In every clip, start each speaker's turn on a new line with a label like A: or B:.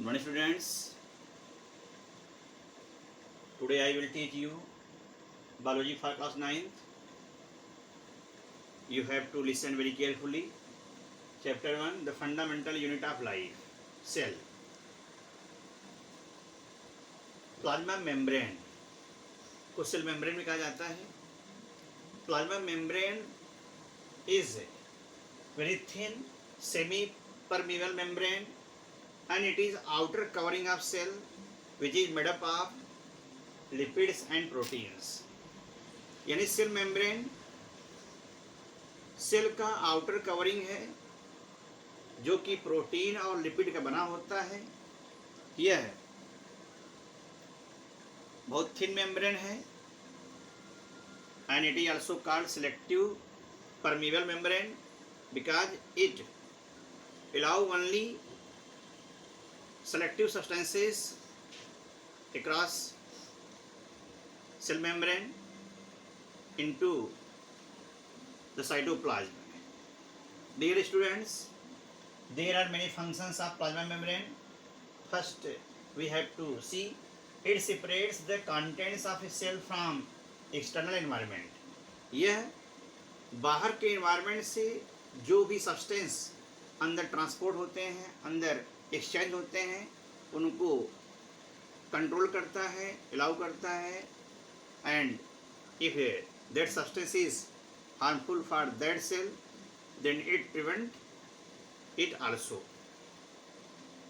A: Good morning students. Today I will teach you biology for class 9th. You have to listen very carefully. Chapter 1, the fundamental unit of life, cell. Plasma membrane को cell membrane में कहा जाता है. Plasma membrane is very thin semi permeable membrane and it is outer covering of cell which is made up of lipids and proteins. यानी cell membrane cell का outer covering है जो कि प्रोटीन और लिपिड का बना होता है. यह बहुत थिन मेम्ब्रेन है and it is also called selective permeable membrane because it allow only selective substances across cell membrane into the cytoplasm. Dear students, there are many functions of plasma membrane. First, we have to see it separates the contents of a cell from external environment. यह बाहर के environment से जो भी substance अंदर transport होते हैं, अंदर एक्सचेंज होते हैं, उनको कंट्रोल करता है, अलाउ करता है. And if that substance is harmful for that cell, then it prevent it also.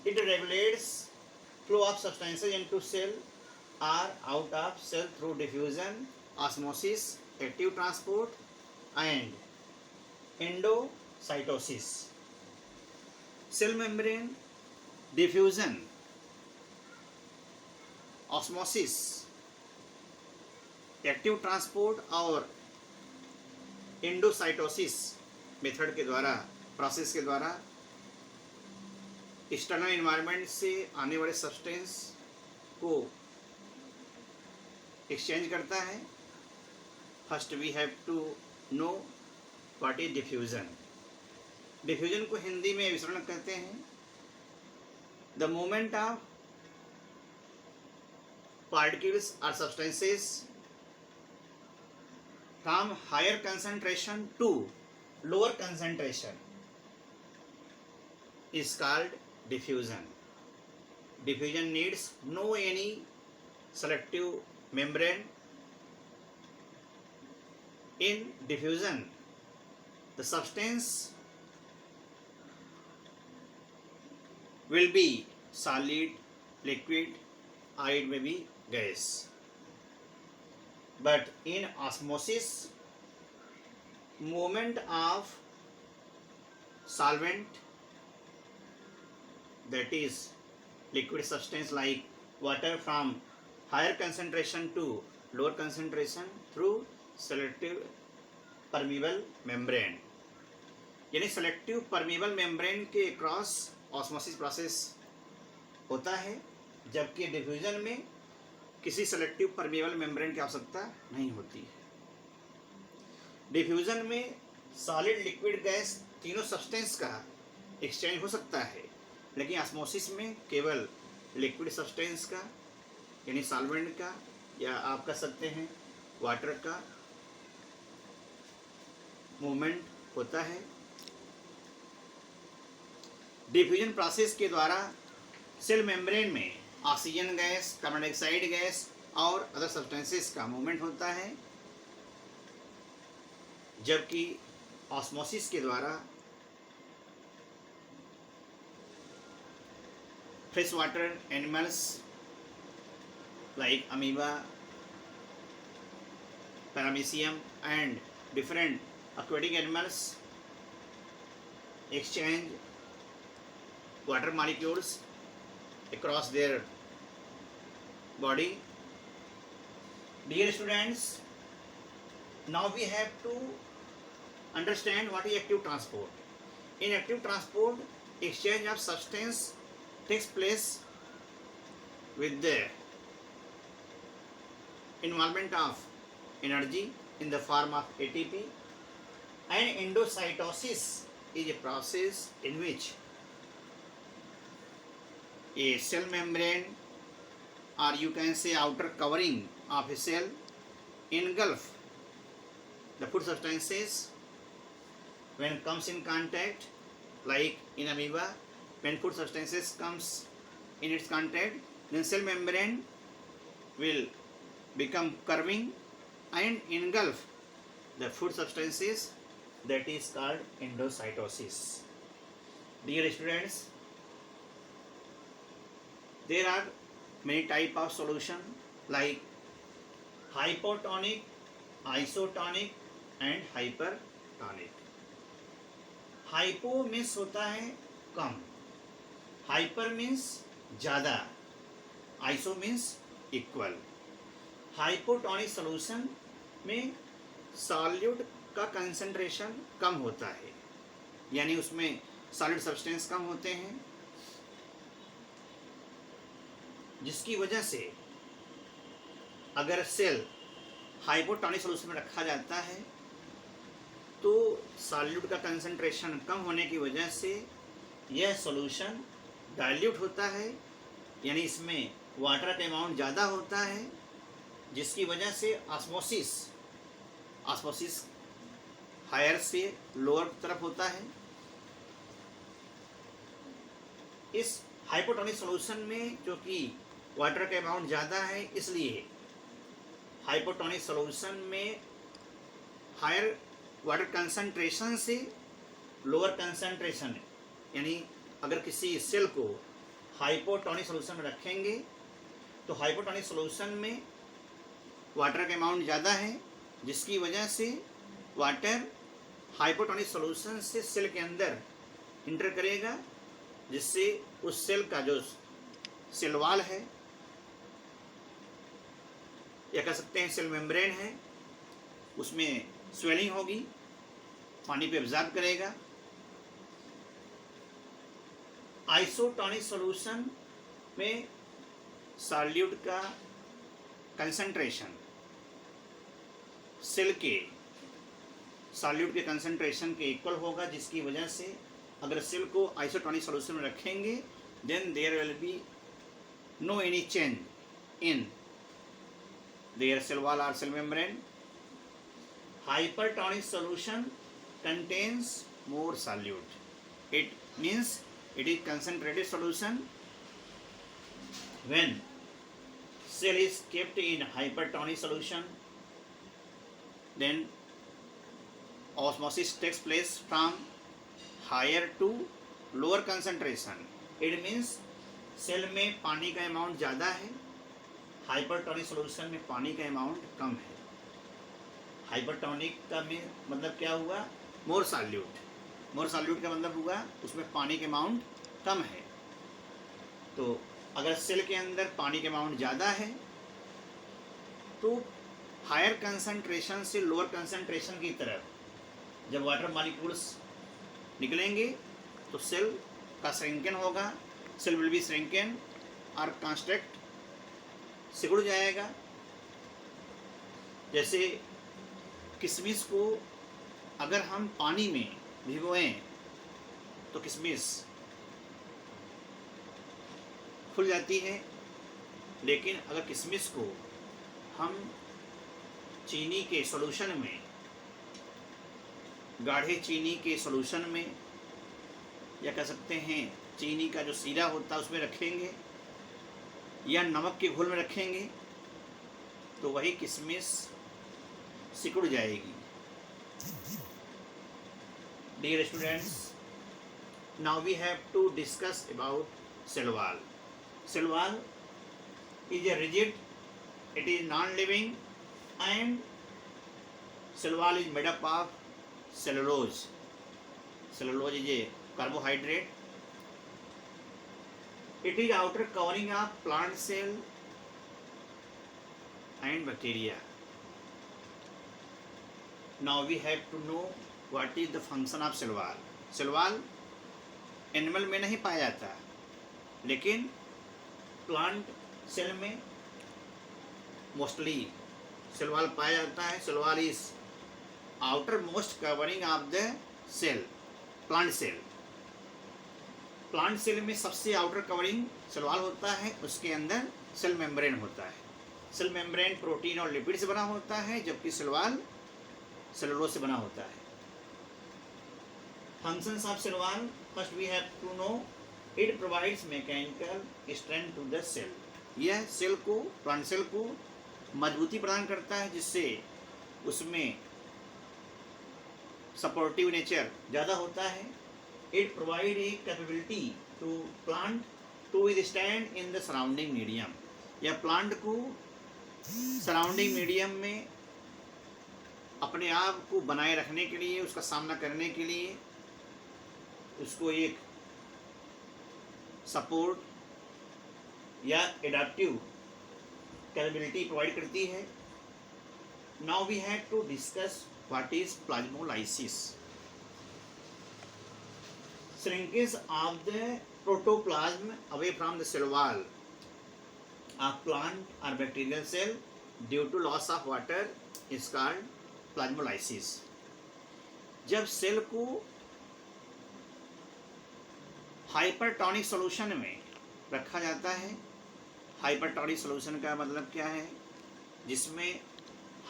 A: It regulates flow of substances into cell or out of cell through diffusion, osmosis, active transport and endocytosis. Cell membrane, diffusion, osmosis, active transport और endocytosis method के द्वारा, process के द्वारा external environment से आने वाले substance को exchange करता है. First we have to know what is diffusion. Diffusion को हिंदी में विसरण कहते हैं. द मूवमेंट ऑफ पार्टिकल्स और substances from higher concentration to lower concentration is called diffusion. Diffusion needs no any selective membrane. In diffusion, the substance will be solid, liquid, or it may be gas. But in osmosis, movement of solvent, that is liquid substance like water, from higher concentration to lower concentration through selective permeable membrane. यानी selective permeable membrane के cross osmosis process होता है, जबकि diffusion में किसी selective permeable membrane की आवश्यकता नहीं होती है. डिफ्यूजन में सॉलिड, लिक्विड, गैस तीनों सब्सटेंस का एक्सचेंज हो सकता है, लेकिन ऑस्मोसिस में केवल लिक्विड सब्सटेंस का यानी सॉल्वेंट का या आप कह सकते हैं वाटर का मूवमेंट होता है. डिफ्यूजन प्रोसेस के द्वारा सेल मेम्ब्रेन में oxygen gas, carbon dioxide gas और अदर सब्सटेंसेस का मूवमेंट होता है, जबकि ऑस्मोसिस के द्वारा fresh water animals like amoeba, paramecium and different aquatic animals exchange water molecules across their body. Dear students, now we have to understand what is active transport. In active transport, exchange of substance takes place with the involvement of energy in the form of ATP, and endocytosis is a process in which a cell membrane, or you can say outer covering of a cell, engulf the food substances when comes in contact, like in amoeba. When food substances comes in its contact, then cell membrane will become curving and engulf the food substances. That is called endocytosis. Dear students, there are many type of solution like hypotonic, isotonic and hypertonic. Hypo means होता है कम, hyper means ज़्यादा, iso means equal. Hypotonic solution में solute का concentration कम होता है, यानी उसमें solid substance कम होते हैं, जिसकी वजह से अगर सेल हाइपोटोनिक सॉल्यूशन में रखा जाता है तो सॉल्यूट का कंसंट्रेशन कम होने की वजह से यह सॉल्यूशन डाइल्यूट होता है, यानी इसमें वाटर का अमाउंट ज़्यादा होता है, जिसकी वजह से ऑस्मोसिस हायर से लोअर तरफ होता है। इस हाइपोटोनिक सॉल्यूशन में क्योंकि वाटर का अमाउंट ज़्यादा है, इसलिए हाइपोटोनिक सॉल्यूशन में हायर वाटर कंसंट्रेशन से लोअर कंसंट्रेशन, यानी अगर किसी सेल को हाइपोटोनिक सॉल्यूशन में रखेंगे तो हाइपोटोनिक सॉल्यूशन में वाटर का अमाउंट ज़्यादा है, जिसकी वजह से वाटर हाइपोटोनिक सॉल्यूशन से सेल के अंदर इंटर करेगा, जिससे उस सेल का जो सेल वॉल है या कह सकते हैं सेल मेम्ब्रेन है, उसमें स्वेलिंग होगी, पानी पे एब्जॉर्ब करेगा। आइसोटोनिक सॉल्यूशन में सॉल्यूट का कंसंट्रेशन सेल के सॉल्यूट के कंसंट्रेशन के इक्वल होगा, जिसकी वजह से अगर सेल को आइसोटोनिक सॉल्यूशन में रखेंगे then there will be no any change in their cell wall और cell membrane. Hypertonic solution contains more solute. It means it is concentrated solution. When cell is kept in hypertonic solution, then osmosis takes place from higher to lower concentration. It means cell में पानी का amount ज़्यादा है, hypertonic solution में पानी का amount कम है। Hypertonic का में मतलब क्या हुआ, मोर सॉल्यूट का मतलब हुआ उसमें पानी के अमाउंट कम है। तो अगर सेल के अंदर पानी के अमाउंट ज़्यादा है तो हायर कंसंट्रेशन से लोअर कंसंट्रेशन की तरफ जब वाटर मॉलिक्यूल्स निकलेंगे तो सेल का श्रिंकन होगा, सेल विल बी श्रिंकन और कंस्ट्रक्ट सिकुड़ जाएगा। जैसे किशमिश को अगर हम पानी में भिगोएं तो किशमिश फूल जाती है, लेकिन अगर किशमिश को हम चीनी के सॉल्यूशन में, गाढ़े चीनी के सॉल्यूशन में या कह सकते हैं चीनी का जो सीरा होता है उसमें रखेंगे या नमक के घोल में रखेंगे तो वही किशमिश सिकुड़ जाएगी। Dear students, now we have to discuss about cell wall. Cell wall is a rigid, it is non-living, and cell wall is made up of cellulose. Cellulose is a carbohydrate. It is outer covering of plant cell and bacteria. Now we have to know what is the function of cell wall. Cell wall animal में नहीं पाया जाता, लेकिन plant cell में mostly cell wall पाया जाता है। Cell wall is outer most covering of the cell, plant cell. Plant cell में सबसे आउटर कवरिंग सेल वॉल होता है, उसके अंदर सेल मेम्ब्रेन होता है। सेल मेम्ब्रेन प्रोटीन और लिपिड से बना होता है, जबकि सेल वॉल सेलुलोज से बना होता है। Functions of cell wall, first we have to know it provides mechanical strength to the cell. यह सेल को, प्लांट सेल को मजबूती प्रदान करता है, जिससे उसमें सपोर्टिव नेचर ज़्यादा होता है। It provide a capability to plant to withstand in the surrounding medium. यह प्लांट को सराउंडिंग मीडियम में अपने आप को बनाए रखने के लिए, उसका सामना करने के लिए उसको एक सपोर्ट या एडाप्टिव कैपेबिलिटी प्रोवाइड करती है। Now we have to discuss what is plasmolysis. Shrinkage of the protoplasm away from the cell wall of plant or bacterial cell due to loss of water is called plasmolysis। जब cell को hypertonic solution में रखा जाता है, hypertonic solution का मतलब क्या है, जिसमें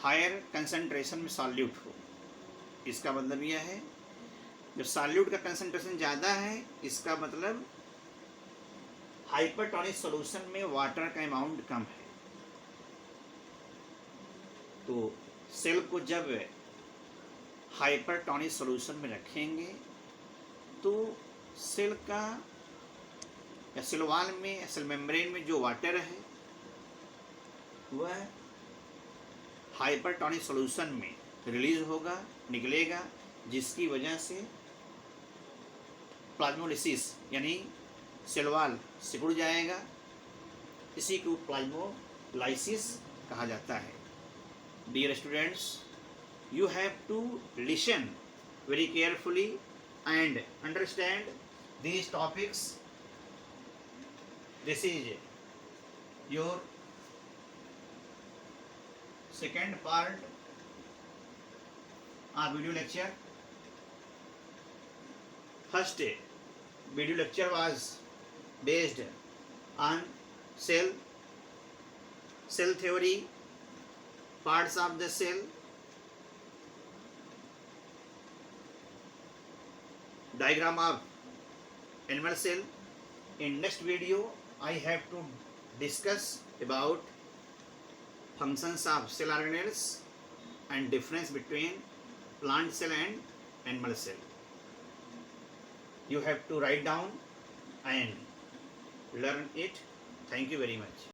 A: हायर कंसंट्रेशन में सॉल्यूट हो। इसका मतलब यह है, जब सॉल्यूट का कंसंट्रेशन ज़्यादा है, इसका मतलब हाइपरटोनिक सॉल्यूशन में वाटर का अमाउंट कम है। तो सेल को जब हाइपरटोनिक सॉल्यूशन में रखेंगे तो सेल का या सेल वॉल में या सेल मेम्ब्रेन में जो वाटर है वह हाइपरटोनिक सॉल्यूशन में रिलीज होगा, निकलेगा, जिसकी वजह से प्लाज्मोलिसिस यानी सेल वॉल सिकुड़ जाएगा। इसी को प्लाज्मोलाइसिस कहा जाता है। Dear students, you have to listen very carefully and understand these topics. This is your second part of video lecture. First video lecture was based on cell theory, parts of the cell, diagram of animal cell. In next video I have to discuss about functions of cell organelles and difference between plant cell and animal cell. You have to write down and learn it. Thank you very much.